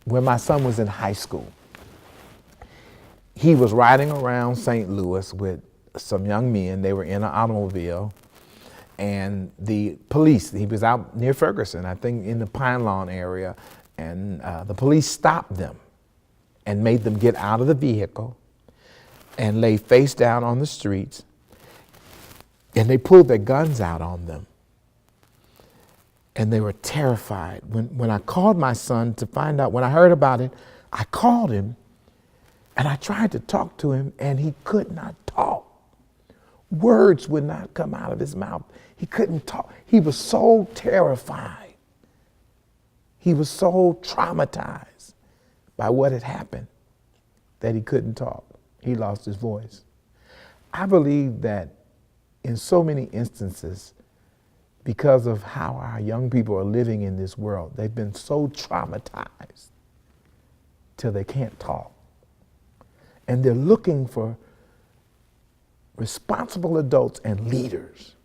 when my son was in high school, he was riding around St. Louis with some young men. They were in an automobile, and the police, he was out near Ferguson, I think in the Pine Lawn area, and the police stopped them and made them get out of the vehicle and lay face down on the streets, and they pulled their guns out on them. And they were terrified. When I called my son to find out, when I heard about it, I called him and I tried to talk to him, and he could not talk. Words would not come out of his mouth. He couldn't talk. He was so terrified. He was so traumatized by what had happened that he couldn't talk. He lost his voice. I believe that in so many instances, because of how our young people are living in this world, they've been so traumatized till they can't talk. And they're looking for responsible adults and leaders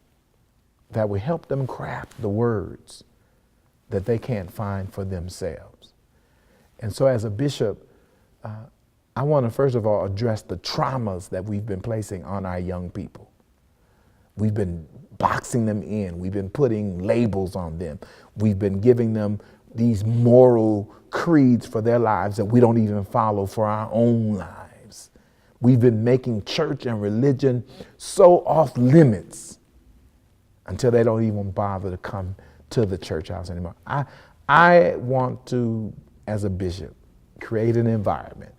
that will help them craft the words that they can't find for themselves. And so as a bishop, I want to first of all address the traumas that we've been placing on our young people. We've been boxing them in. We've been putting labels on them. We've been giving them these moral creeds for their lives that we don't even follow for our own lives. We've been making church and religion so off limits until they don't even bother to come to the church house anymore. I want to, as a bishop, create an environment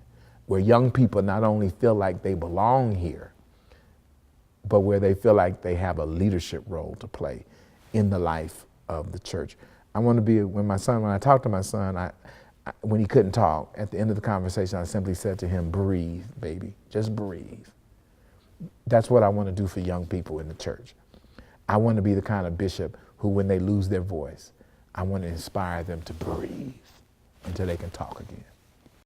where young people not only feel like they belong here, but where they feel like they have a leadership role to play in the life of the church. I want to be, when I talked to my son, when he couldn't talk, at the end of the conversation, I simply said to him, breathe, baby, just breathe. That's what I want to do for young people in the church. I want to be the kind of bishop who, when they lose their voice, I want to inspire them to breathe until they can talk again.